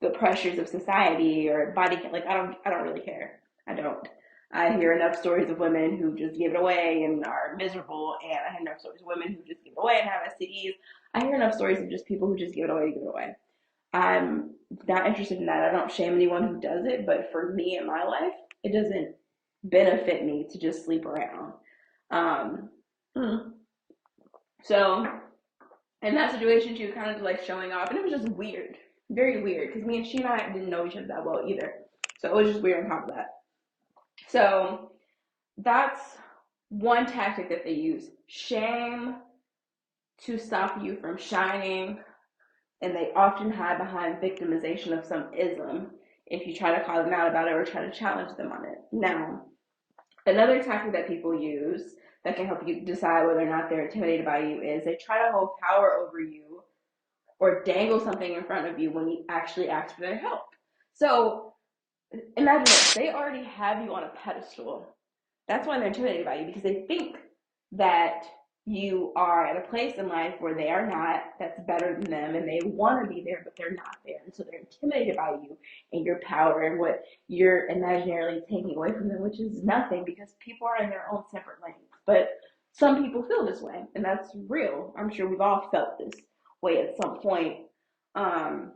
the pressures of society or body. Like I don't really care. I don't. I hear enough stories of women who just give it away and are miserable, and I hear enough stories of women who just give it away and have STDs. I hear enough stories of just people who just give it away to give it away. I'm not interested in that. I don't shame anyone who does it, but for me in my life, it doesn't benefit me to just sleep around. Um, so in that situation, she was kind of like showing off, and it was just weird, very weird, because me and she and I didn't know each other that well either. So it was just weird on top of that. So that's one tactic that they use: shame to stop you from shining, and they often hide behind victimization of some ism if you try to call them out about it or try to challenge them on it. Now, another tactic that people use that can help you decide whether or not they're intimidated by you is they try to hold power over you or dangle something in front of you when you actually ask for their help. So imagine this, they already have you on a pedestal. That's why they're intimidated by you, because they think that you are at a place in life where they are not, that's better than them, and they want to be there, but they're not there. And so they're intimidated by you and your power and what you're imaginarily taking away from them, which is nothing because people are in their own separate lanes. But some people feel this way, and that's real. I'm sure we've all felt this way at some point. Um,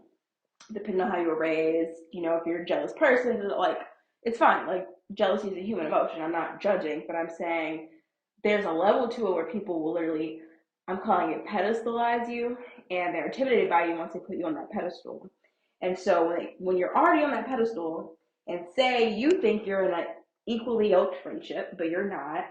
Depending on how you were raised, if you're a jealous person, like, it's fine. Like, jealousy is a human emotion. I'm not judging, but I'm saying there's a level to it where people will literally, I'm calling it pedestalize you, and they're intimidated by you once they put you on that pedestal. And so when you're already on that pedestal, and say you think you're in an equally yoked friendship, but you're not,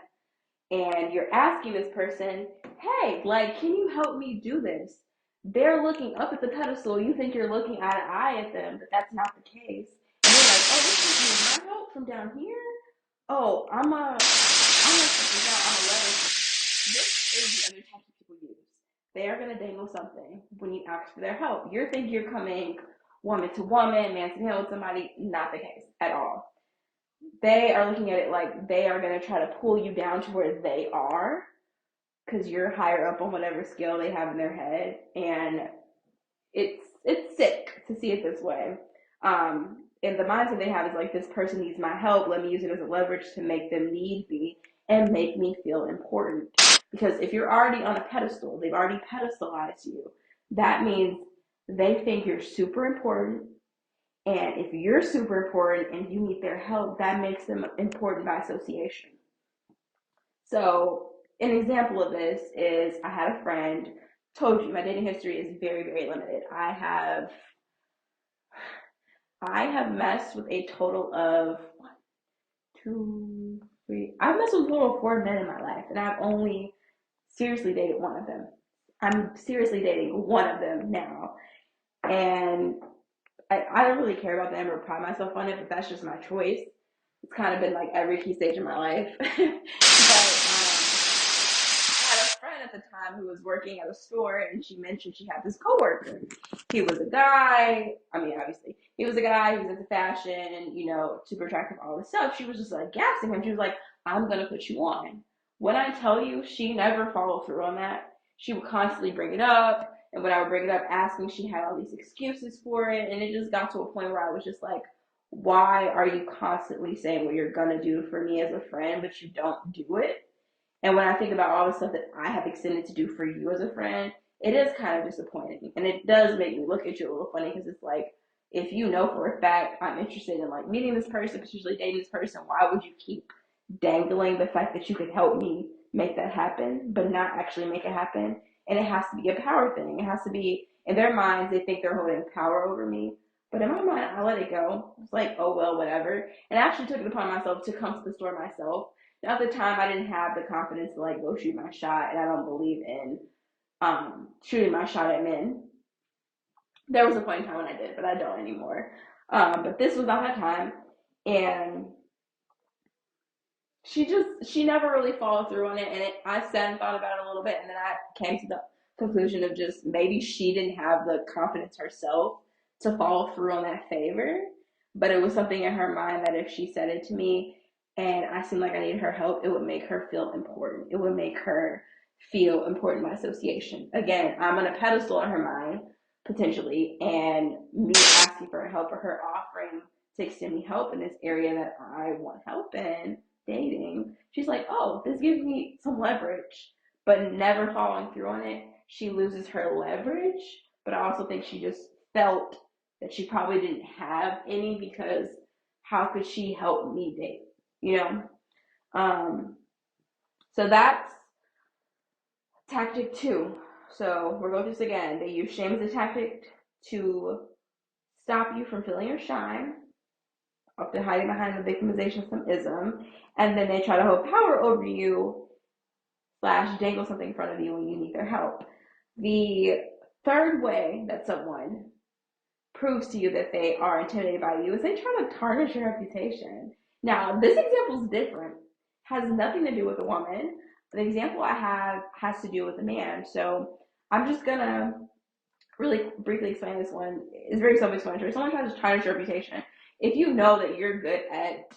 and you're asking this person, hey, like, can you help me do this? They're looking up at the pedestal. You think you're looking eye to eye at them, but that's not the case. And they're like, oh, this is my help from down here? Oh, I'm gonna shut this down. I'm gonna leverage. This is the other tactic people use. They are gonna dangle something when you ask for their help. You think you're coming woman to woman, man to man with somebody. Not the case at all. They are looking at it like they are going to try to pull you down to where they are because you're higher up on whatever skill they have in their head, and it's sick to see it this way. And the mindset they have is like, this person needs my help, let me use it as a leverage to make them need me and make me feel important. Because if you're already on a pedestal, they've already pedestalized you, that means they think you're super important, and if you're super important and you need their help, that makes them important by association. So, an example of this is I had a friend, told you my dating history is very, very limited. I have messed with a total of one, two, three. I've messed with a total of 4 men in my life, and I've only seriously dated one of them. I'm seriously dating one of them now. And I don't really care about them or pride myself on it, but that's just my choice. It's kind of been like every key stage in my life. But I had a friend at the time who was working at a store, and she mentioned she had this coworker. He was a guy. I mean, obviously, he was a guy. He was into fashion, super attractive, all this stuff. She was just like gassing him. She was like, "I'm gonna put you on." When I tell you, she never followed through on that. She would constantly bring it up. And when I would bring it up asking, she had all these excuses for it. And it just got to a point where I was just like, why are you constantly saying what you're gonna do for me as a friend, but you don't do it? And when I think about all the stuff that I have extended to do for you as a friend, it is kind of disappointing. And it does make me look at you a little funny because it's like, if you know for a fact I'm interested in like meeting this person, potentially dating this person, why would you keep dangling the fact that you could help me make that happen, but not actually make it happen? And it has to be a power thing. It has to be, in their minds, they think they're holding power over me. But in my mind, I let it go. It's like, oh, well, whatever. And I actually took it upon myself to come to the store myself. Now, at the time, I didn't have the confidence to like go shoot my shot, and I don't believe in shooting my shot at men. There was a point in time when I did, but I don't anymore. But this was not that time, and she never really followed through on it. And I sat and thought about it a little bit, and then I came to the conclusion of just maybe she didn't have the confidence herself to follow through on that favor, but it was something in her mind that if she said it to me and I seemed like I needed her help, it would make her feel important. It would make her feel important by association. Again, I'm on a pedestal in her mind potentially, and me asking for help or her offering to extend me help in this area that I want help in, dating, she's like, oh, this gives me some leverage, but never following through on it, she loses her leverage. But I also think she just felt that she probably didn't have any because how could she help me date? You know? Um, so that's tactic two. So we're going through this again. They use shame as a tactic to stop you from feeling your shine, often hiding behind the victimization of some ism, and then they try to hold power over you slash dangle something in front of you when you need their help. The third way that someone proves to you that they are intimidated by you is they try to tarnish your reputation. Now, this example is different, has nothing to do with a woman. The example I have has to do with a man. So I'm just gonna really briefly explain this one. It's very self-explanatory. Someone tries to tarnish your reputation. If you know that you're good at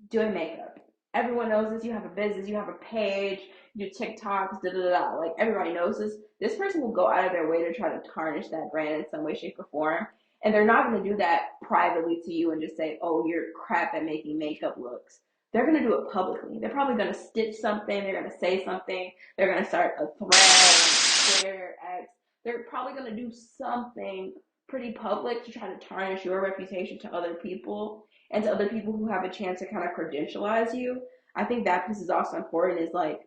doing makeup, everyone knows this. You have a business, you have a page, you do TikToks, da da da. Like everybody knows this. This person will go out of their way to try to tarnish that brand in some way, shape, or form. And they're not going to do that privately to you and just say, "Oh, you're crap at making makeup looks." They're going to do it publicly. They're probably going to stitch something. They're going to say something. They're going to start a thread, Twitter, X. They're probably going to do something pretty public to try to tarnish your reputation to other people and to other people who have a chance to kind of credentialize you. I think that piece is also important is like,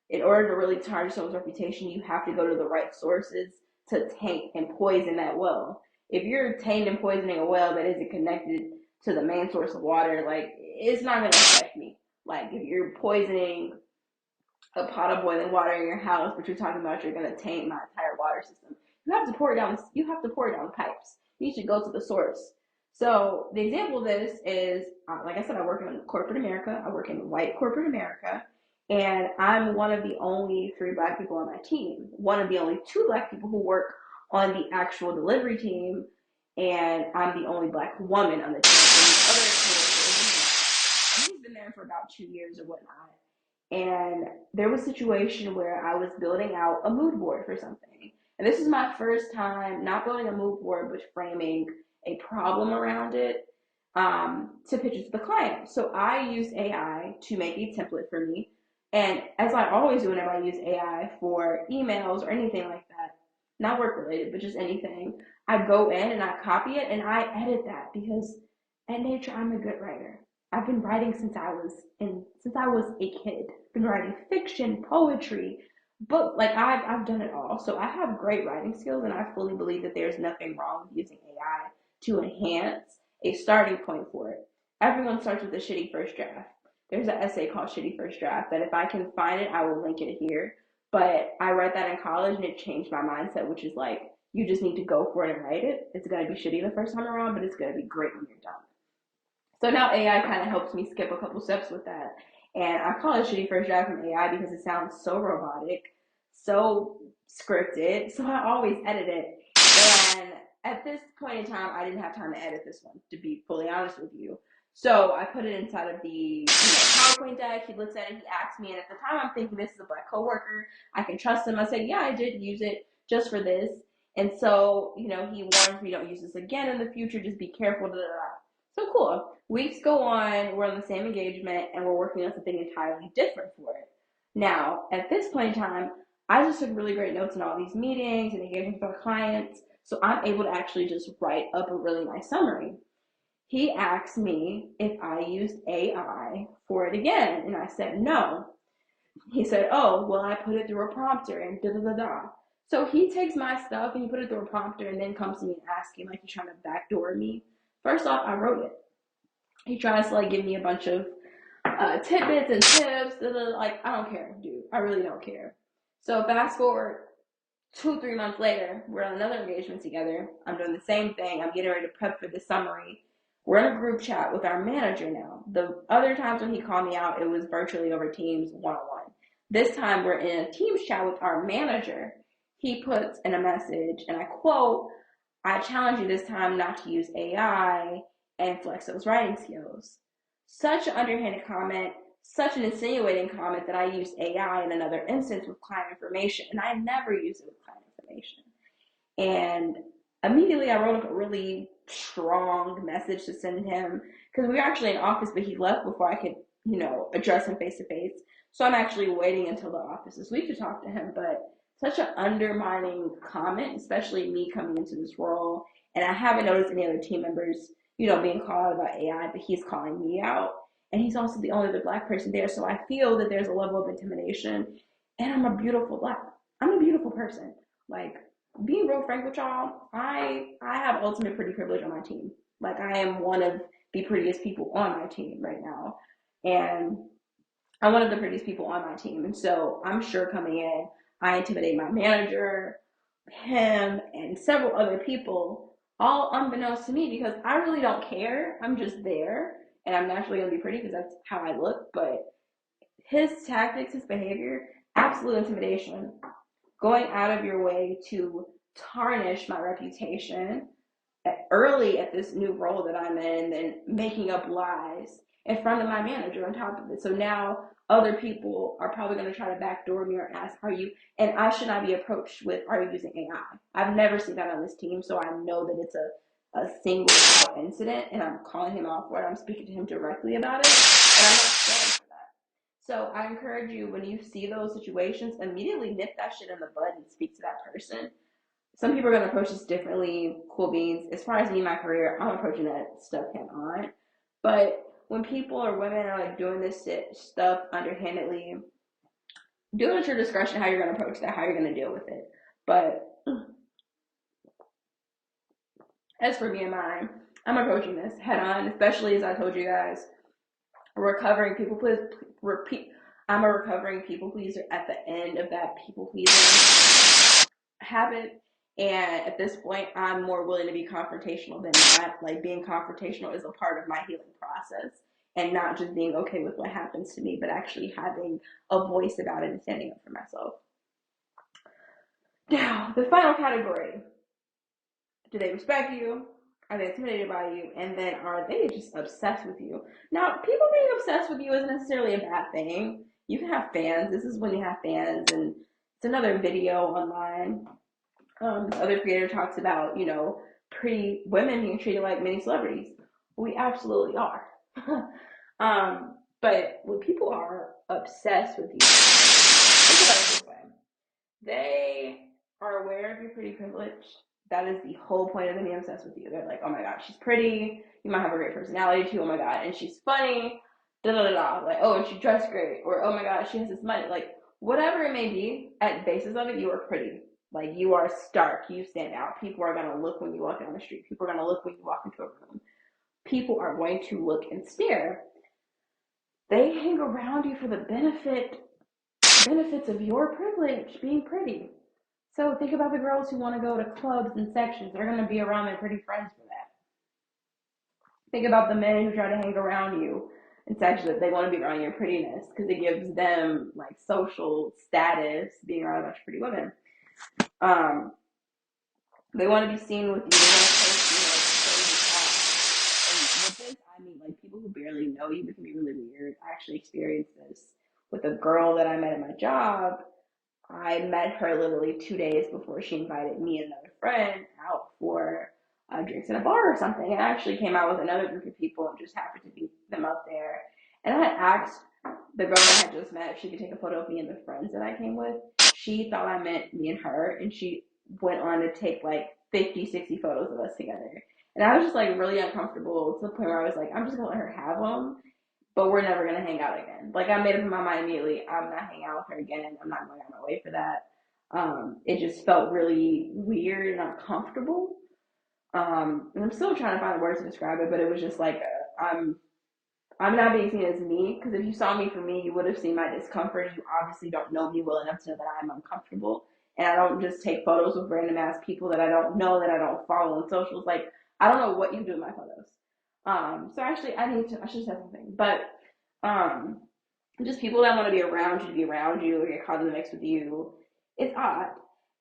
in order to really tarnish someone's reputation, you have to go to the right sources to taint and poison that well. If you're tainting and poisoning a well that isn't connected to the main source of water, like, it's not going to affect me. Like, if you're poisoning a pot of boiling water in your house, but you're talking about you're going to taint my entire water system. You have to pour it down. You have to pour it down the pipes. You should go to the source. So the example of this is, like I said, I work in corporate America. I work in white corporate America, and I'm one of the only three Black people on my team. One of the only two Black people who work on the actual delivery team, and I'm the only Black woman on the team. And the other coworker is a man, and he's been there for about 2 years or whatnot. And there was a situation where I was building out a mood board for something. And this is my first time not building a mood board, but framing a problem around it to pitch it to the client. So I used AI to make a template for me. And as I always do whenever I use AI for emails or anything like that, not work related, but just anything, I go in and I copy it and I edit that because at nature I'm a good writer. I've been writing since I was a kid. I've been writing fiction, poetry, book. Like I've done it all. So I have great writing skills, and I fully believe that there's nothing wrong with using AI to enhance a starting point for it. Everyone starts with a shitty first draft. There's an essay called Shitty First Draft that if I can find it, I will link it here. But I read that in college and it changed my mindset, which is like, you just need to go for it and write it. It's going to be shitty the first time around, but it's going to be great when you're done. So now AI kind of helps me skip a couple steps with that. And I call it Shitty First Draft from AI because it sounds so robotic, so scripted. So I always edit it. And at this point in time, I didn't have time to edit this one, to be fully honest with you. So I put it inside of the PowerPoint deck. He looks at it, he asks me, and at the time I'm thinking this is a Black coworker. I can trust him. I say, yeah, I did use it just for this. And so, he warns me, don't use this again in the future. Just be careful. Da, da, da. So cool. Weeks go on, we're on the same engagement, and we're working on something entirely different for it. Now, at this point in time, I just took really great notes in all these meetings and engagements with our clients, so I'm able to actually just write up a really nice summary. He asked me if I used AI for it again, and I said no. He said, oh, well, I put it through a prompter and da da da da. So he takes my stuff and he put it through a prompter and then comes to me and asks me like he's trying to backdoor me. First off, I wrote it. He tries to like give me a bunch of tidbits and tips. Da, da, da. Like, I don't care, dude. I really don't care. So fast forward 2, 3 months later, we're on another engagement together. I'm doing the same thing. I'm getting ready to prep for the summary. We're in a group chat with our manager now. The other times when he called me out, it was virtually over Teams one-on-one. This time we're in a Teams chat with our manager. He puts in a message, and I quote, I challenge you this time not to use AI and flex those writing skills. Such an underhanded comment, such an insinuating comment that I used AI in another instance with client information, and I never use it with client information. And immediately I wrote up a really strong message to send him because we were actually in office, but he left before I could, address him face to face. So I'm actually waiting until the office this week to talk to him. But such an undermining comment, especially me coming into this role. And I haven't noticed any other team members, being called about AI, but he's calling me out. And he's also the only other Black person there. So I feel that there's a level of intimidation. And I'm a beautiful person. Like, being real frank with y'all, I have ultimate pretty privilege on my team. Like, I am one of the prettiest people on my team right now. And I'm one of the prettiest people on my team. And so I'm sure coming in, I intimidate my manager, him, and several other people, all unbeknownst to me because I really don't care. I'm just there. And I'm naturally going to be pretty because that's how I look. But his tactics, his behavior, absolute intimidation, going out of your way to tarnish my reputation early at this new role that I'm in, and then making up lies in front of my manager on top of it. So now other people are probably going to try to backdoor me or ask, are you, and I should not be approached with, are you using AI? I've never seen that on this team, so I know that it's a single incident, and I'm calling him out for it. I'm speaking to him directly about it, and I'm not standing for that. So I encourage you, when you see those situations, immediately nip that shit in the bud and speak to that person. Some people are going to approach this differently. Cool beans. As far as me and my career, I'm approaching that stuff head on. But when people or women are like doing this stuff underhandedly, do it at your discretion how you're going to approach that, how you're going to deal with it. But as for me and mine, I'm approaching this head on, especially as I told you guys, recovering people please repeat. I'm a recovering people pleaser at the end of that people pleasing habit. And at this point, I'm more willing to be confrontational than not. Like, being confrontational is a part of my healing process, and not just being okay with what happens to me, but actually having a voice about it and standing up for myself. Now, the final category: do they respect you? Are they intimidated by you? And then, are they just obsessed with you? Now, people being obsessed with you isn't necessarily a bad thing. You can have fans. This is when you have fans, and it's another video online. This other creator talks about, pretty women being treated like mini celebrities. We absolutely are. But when people are obsessed with you, think about it this way: they are aware of your pretty privilege. That is the whole point of them being obsessed with you. They're like, oh my god, she's pretty. You might have a great personality too. Oh my god, and she's funny. Da da da da. Like, oh, and she dressed great. Or, oh my god, she has this money. Like, whatever it may be, at basis of it, you are pretty. Like, you are stark. You stand out. People are gonna look when you walk down the street. People are gonna look when you walk into a room. People are going to look and stare. They hang around you for the benefits of your privilege, being pretty. So think about the girls who want to go to clubs and sections. They're going to be around their pretty friends for that. Think about the men who try to hang around you and sexually. They want to be around your prettiness because it gives them like social status being around a bunch of pretty women. Um, they want to be seen with you. They want to post you, like, show you off. And with this, I mean like people who barely know you. It can be really weird. I actually experienced this with a girl that I met at my job. I met her literally 2 days before she invited me and another friend out for drinks in a bar or something. And I actually came out with another group of people and just happened to be them up there. And I had asked the girl that I had just met if she could take a photo of me and the friends that I came with. She thought I meant me and her, and she went on to take like 50, 60 photos of us together. And I was just like really uncomfortable to the point where I was like, I'm just gonna let her have them, but we're never gonna hang out again. Like I made up in my mind immediately, I'm not hanging out with her again. I'm not going out of my way for that. It just felt really weird and uncomfortable. And I'm still trying to find the words to describe it, but it was just like I'm not being seen as me, because if you saw me for me, you would have seen my discomfort. You obviously don't know me well enough to know that I'm uncomfortable. And I don't just take photos with random ass people that I don't know, that I don't follow on socials. Like, I don't know what you do in my photos. So actually, I should say something. But um, just people that want to be around you to be around you or get caught in the mix with you, it's odd.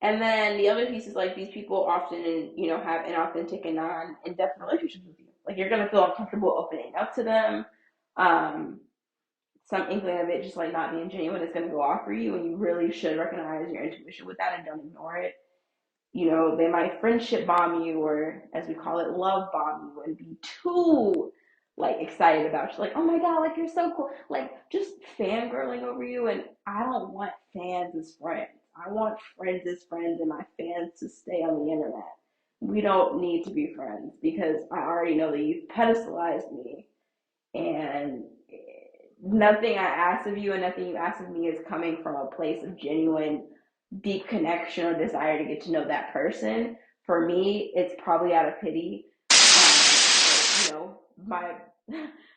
And then the other piece is like these people often, have inauthentic and non-in-depth relationships with you. Like you're gonna feel uncomfortable opening up to them. Um, some inkling of it just like not being genuine is gonna go off for you, and you really should recognize your intuition with that and don't ignore it. They might friendship bomb you, or as we call it, love bomb you, and be too like excited about you, like, oh my god, like you're so cool, like just fangirling over you. And I don't want fans as friends. I want friends as friends, and my fans to stay on the internet. We don't need to be friends because I already know that you've pedestalized me, and nothing I ask of you and nothing you ask of me is coming from a place of genuine, deep connection or desire to get to know that person. For me, it's probably out of pity. My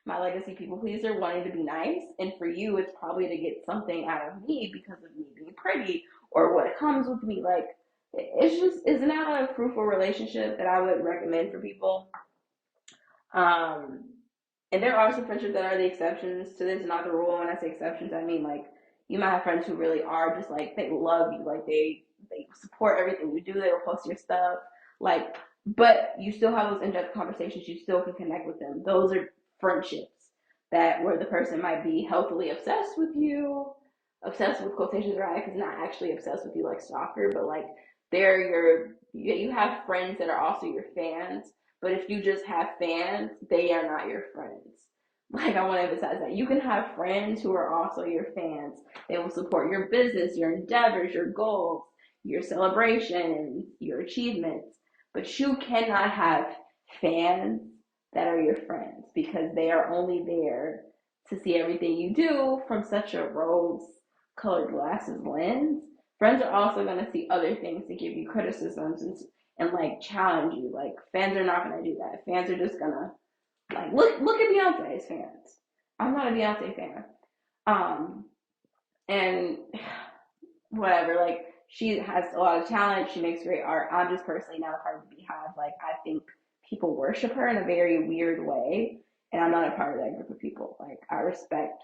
my legacy people pleaser wanting to be nice, and for you, it's probably to get something out of me because of me being pretty or what comes with me. Like it's not a fruitful relationship that I would recommend for people. Um, and there are some friendships that are the exceptions to this, not the rule. When I say exceptions, I mean like you might have friends who really are just like they love you, like they support everything you do. They will post your stuff, like, but you still have those in-depth conversations. You still can connect with them. Those are friendships that where the person might be healthily obsessed with you, obsessed with quotations, right? Because not actually obsessed with you like stalker, but like they're you have friends that are also your fans, but if you just have fans, they are not your friends. Like, I want to emphasize that. You can have friends who are also your fans. They will support your business, your endeavors, your goals, your celebration, your achievements. But you cannot have fans that are your friends because they are only there to see everything you do from such a rose colored glasses lens. Friends are also going to see other things to give you criticisms and like challenge you. Like fans are not gonna do that. Fans are just gonna like look at Beyonce's fans. I'm not a Beyonce fan. Um and whatever, like she has a lot of talent, she makes great art. I'm just personally not a part of the beehive. Like I think people worship her in a very weird way, and I'm not a part of that group of people. Like I respect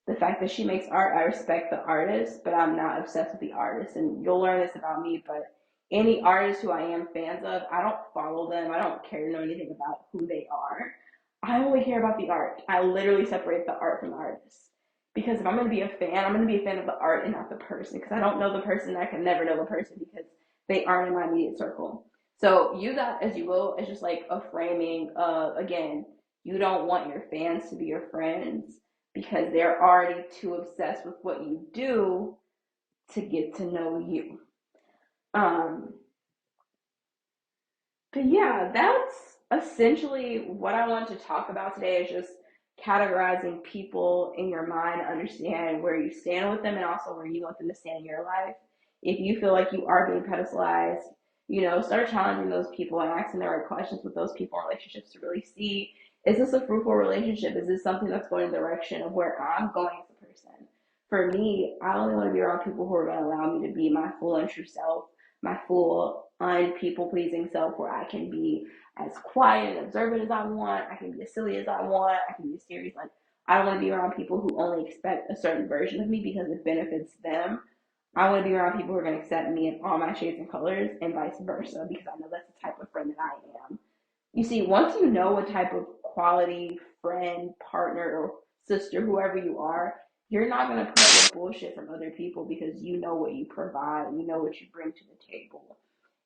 the fact that she makes art. I respect the artist, but I'm not obsessed with the artist. And you'll learn this about me, but any artist who I am fans of, I don't follow them. I don't care to know anything about who they are. I only care about the art. I literally separate the art from the artist. Because if I'm going to be a fan, I'm going to be a fan of the art and not the person. Because I don't know the person. I can never know the person because they aren't in my immediate circle. So use that as you will. It's just like a framing of, again, you don't want your fans to be your friends because they're already too obsessed with what you do to get to know you. Um, but yeah, that's essentially what I want to talk about today is just categorizing people in your mind, understand where you stand with them and also where you want them to stand in your life. If you feel like you are being pedestalized, start challenging those people and asking the right questions with those people in relationships to really see, is this a fruitful relationship? Is this something that's going in the direction of where I'm going as a person? For me, I only want to be around people who are going to allow me to be my full and true self, my full unpeople pleasing self, where I can be as quiet and observant as I want. I can be as silly as I want. I can be serious. Like I don't want to be around people who only expect a certain version of me because it benefits them. I want to be around people who are going to accept me in all my shades and colors, and vice versa, because I know that's the type of friend that I am. You see, once you know what type of quality friend, partner, or sister, whoever you are, you're not going to put up with bullshit from other people because you know what you provide, you know what you bring to the table.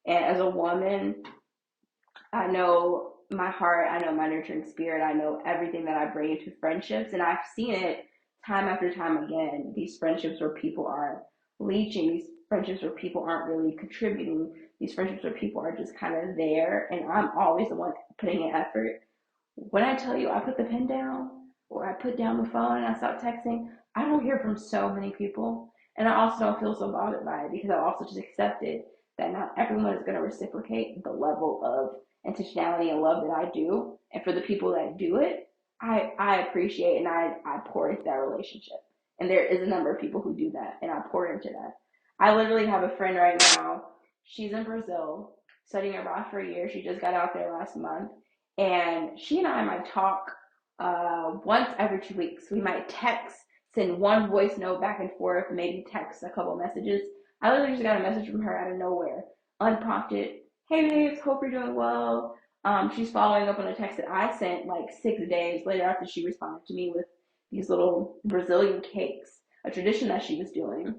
And as a woman, I know my heart, I know my nurturing spirit, I know everything that I bring into friendships, and I've seen it time after time again. These friendships where people are leeching, these friendships where people aren't really contributing, these friendships where people are just kind of there, and I'm always the one putting in effort. When I tell you I put the pen down or I put down the phone and I stop texting, I don't hear from so many people. And I also don't feel so bothered by it because I also just accepted that not everyone is going to reciprocate the level of intentionality and love that I do. And for the people that do it, I appreciate and I pour into that relationship. And there is a number of people who do that, and I pour into that. I literally have a friend right now. She's in Brazil studying abroad for a year. She just got out there last month, and she and I might talk once every 2 weeks. We might text, send one voice note back and forth, maybe text a couple messages. I literally just got a message from her out of nowhere, unprompted. Hey babes, hope you're doing well. She's following up on a text that I sent like 6 days later after she responded to me with these little Brazilian cakes, a tradition that she was doing.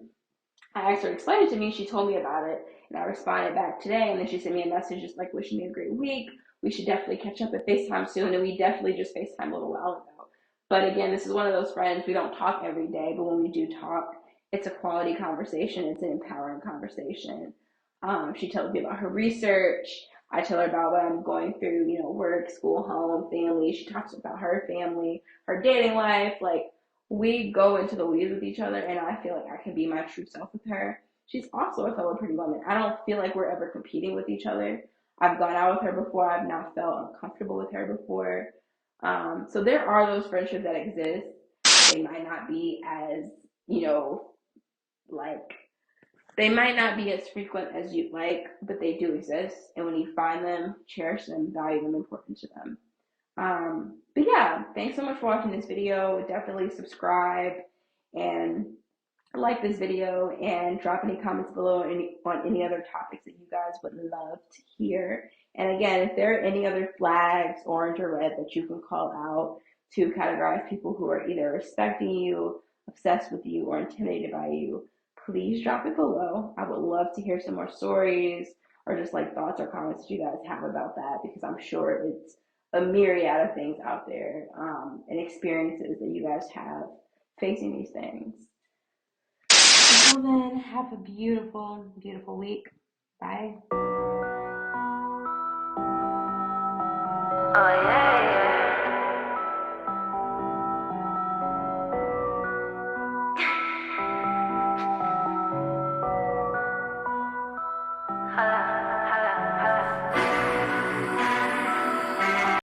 I asked her to explain it to me. She told me about it, and I responded back today. And then she sent me a message just like wishing me a great week. We should definitely catch up at FaceTime soon. And we definitely just FaceTime a little while ago. But again, this is one of those friends. We don't talk every day, but when we do talk, it's a quality conversation. It's an empowering conversation. She tells me about her research. I tell her about what I'm going through, work, school, home, family. She talks about her family, her dating life, like we go into the weeds with each other, and I feel like I can be my true self with her. She's also a fellow pretty woman. I don't feel like we're ever competing with each other. I've gone out with her before. I've not felt uncomfortable with her before. So there are those friendships that exist. They might not be as, you know, like, they might not be as frequent as you'd like, but they do exist. And when you find them, cherish them, value them, important to them. But yeah, thanks so much for watching this video. Definitely subscribe and like this video and drop any comments below on any other topics that you guys would love to hear. And again, if there are any other flags, orange or red, that you can call out to categorize people who are either respecting you, obsessed with you, or intimidated by you, please drop it below. I would love to hear some more stories or just like thoughts or comments that you guys have about that, because I'm sure it's a myriad of things out there, and experiences that you guys have facing these things. Until then, have a beautiful, beautiful week. Bye. Oh, yeah.